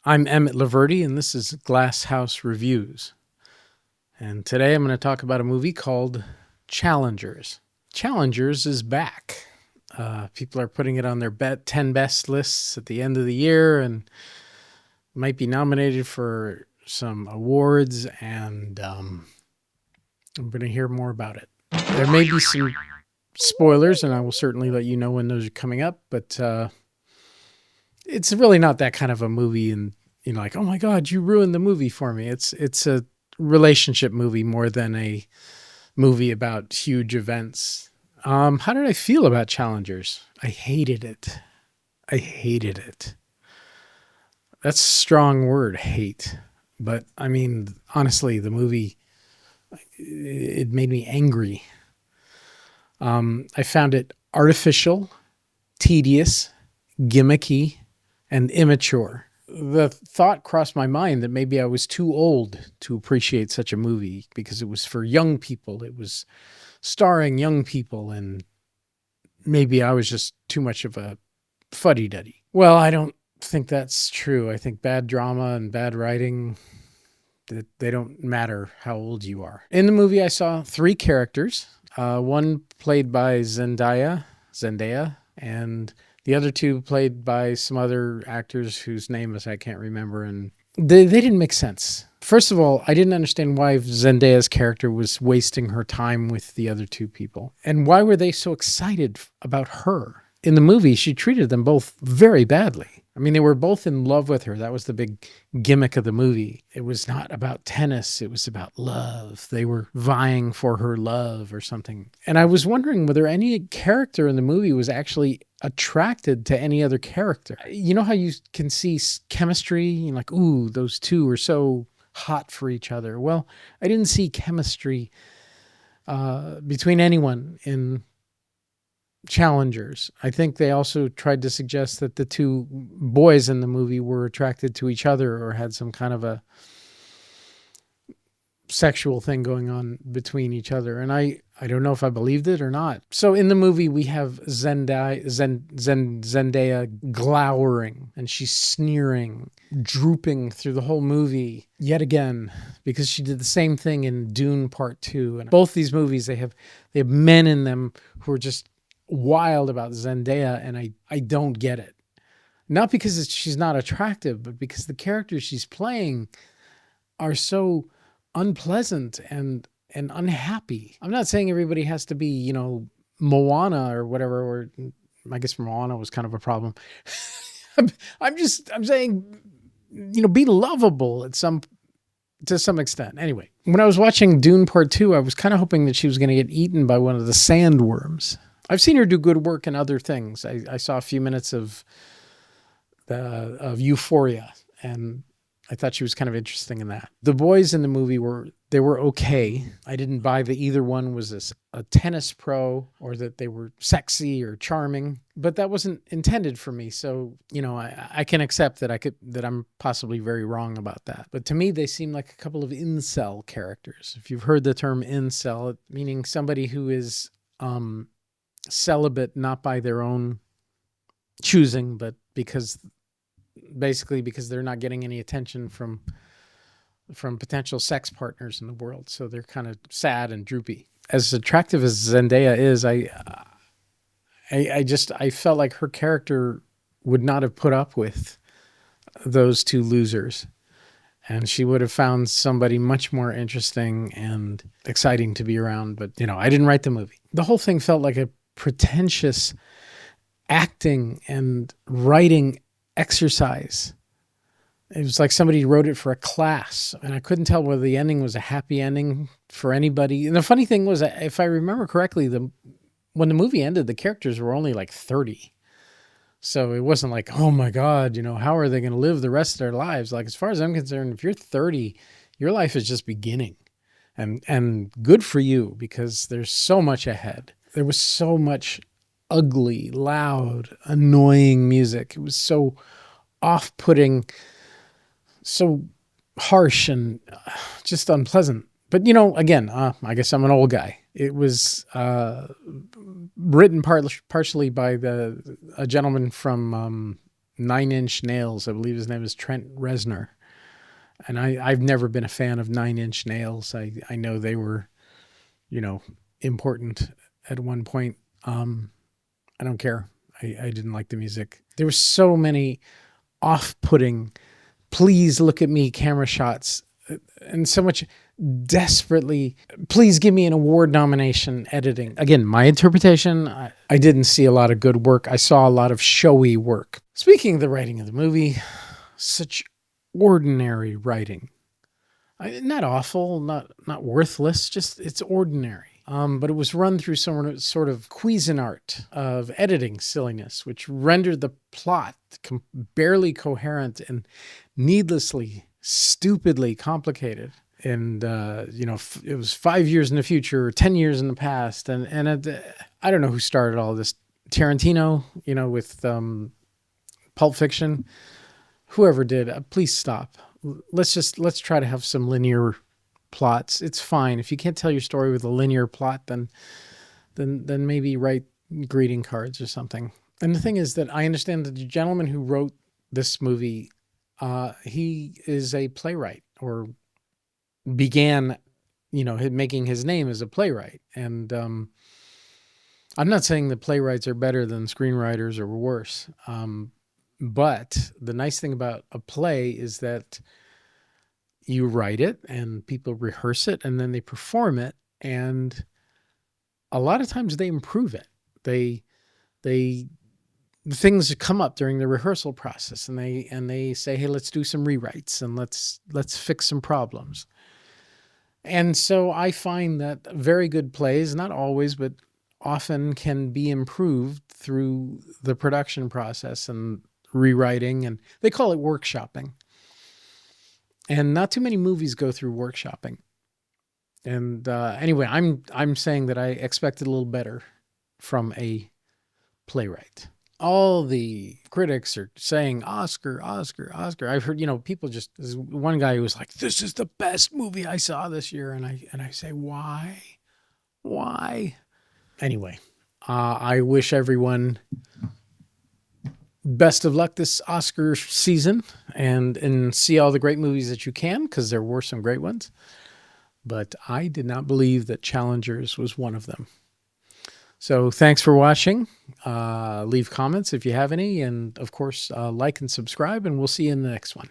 I'm Emmett Loverde, and this is Glass House Reviews. And today I'm going to talk about a movie called Challengers. Challengers is back. People are putting it on their 10 best lists at the end of the year and might be nominated for some awards, and I'm going to hear more about it. There may be some spoilers, and I will certainly let you know when those are coming up, but it's really not that kind of a movie, and like, oh my God, you ruined the movie for me. It's a relationship movie more than a movie about huge events. How did I feel about Challengers? I hated it. I hated it. That's a strong word, hate. But I mean, honestly, the movie, it made me angry. I found it artificial, tedious, gimmicky, and immature. The thought crossed my mind that maybe I was too old to appreciate such a movie because it was for young people. It was starring young people, and maybe I was just too much of a fuddy-duddy. Well, I don't think that's true. I think bad drama and bad writing, they don't matter how old you are. In the movie, I saw three characters. One played by Zendaya, and the other two played by some other actors whose names I can't remember, and they didn't make sense. First of all, I didn't understand why Zendaya's character was wasting her time with the other two people. And why were they so excited about her? In the movie, she treated them both very badly. I mean, they were both in love with her. That was the big gimmick of the movie. It was not about tennis. It was about love. They were vying for her love or something. And I was wondering whether any character in the movie was actually attracted to any other character. You know how you can see chemistry? You're like, ooh, those two are so hot for each other. Well, I didn't see chemistry between anyone in Challengers. I think they also tried to suggest that the two boys in the movie were attracted to each other or had some kind of a sexual thing going on between each other. And I don't know if I believed it or not. So in the movie, we have Zendaya glowering, and she's sneering, drooping through the whole movie yet again, because she did the same thing in Dune Part 2. And both these movies, they have men in them who are just wild about Zendaya, and I don't get it. Not because she's not attractive, but because the characters she's playing are so unpleasant and unhappy. I'm not saying everybody has to be, Moana or whatever, or I guess Moana was kind of a problem. I'm saying, be lovable to some extent. Anyway, when I was watching Dune Part 2, I was kind of hoping that she was going to get eaten by one of the sandworms. I've seen her do good work in other things. I saw a few minutes of Euphoria, and I thought she was kind of interesting in that. The boys in the movie were okay. I didn't buy that either one was a tennis pro or that they were sexy or charming, but that wasn't intended for me. So, I can accept that I'm possibly very wrong about that. But to me, they seem like a couple of incel characters. If you've heard the term incel, meaning somebody who is celibate, not by their own choosing, but because they're not getting any attention from potential sex partners in the world. So they're kind of sad and droopy. As attractive as Zendaya is, I felt like her character would not have put up with those two losers. And she would have found somebody much more interesting and exciting to be around. But, I didn't write the movie. The whole thing felt like a pretentious acting and writing exercise. It was like somebody wrote it for a class, and I couldn't tell whether the ending was a happy ending for anybody. And the funny thing was, if I remember correctly, when the movie ended, the characters were only like 30. So it wasn't like, oh my God, how are they going to live the rest of their lives? Like, as far as I'm concerned, if you're 30, your life is just beginning. And good for you, because there's so much ahead. There was so much ugly, loud, annoying music. It was so off-putting, so harsh, and just unpleasant. But, again, I guess I'm an old guy. It was written partially by a gentleman from Nine Inch Nails. I believe his name is Trent Reznor. And I've never been a fan of Nine Inch Nails. I know they were, important at one point. I don't care. I didn't like the music. There were so many off-putting, please look at me camera shots, and so much desperately, please give me an award nomination editing. Again, my interpretation, I didn't see a lot of good work. I saw a lot of showy work. Speaking of the writing of the movie, such ordinary writing. Not awful, not worthless, just it's ordinary. But it was run through some sort of Cuisinart of editing silliness, which rendered the plot barely coherent and needlessly, stupidly complicated. And, it was 5 years in the future, 10 years in the past. And I don't know who started all this. Tarantino, with Pulp Fiction. Whoever did, please stop. Let's try to have some linear plots. It's fine. If you can't tell your story with a linear plot, then maybe write greeting cards or something. And the thing is that I understand that the gentleman who wrote this movie, he is a playwright, or began, making his name as a playwright. And I'm not saying that playwrights are better than screenwriters or worse. But the nice thing about a play is that you write it and people rehearse it and then they perform it. And a lot of times they improve it. Things come up during the rehearsal process and they say, hey, let's do some rewrites and let's fix some problems. And so I find that very good plays, not always, but often, can be improved through the production process and rewriting, and they call it workshopping. And not too many movies go through workshopping. And anyway, I'm saying that I expected a little better from a playwright. All the critics are saying Oscar, Oscar, Oscar. I've heard, people just, there's one guy who was like, this is the best movie I saw this year. And I say, why? Anyway, I wish everyone best of luck this Oscar season and see all the great movies that you can, because there were some great ones. But I did not believe that Challengers was one of them. So thanks for watching. Leave comments if you have any. And of course, like and subscribe, and we'll see you in the next one.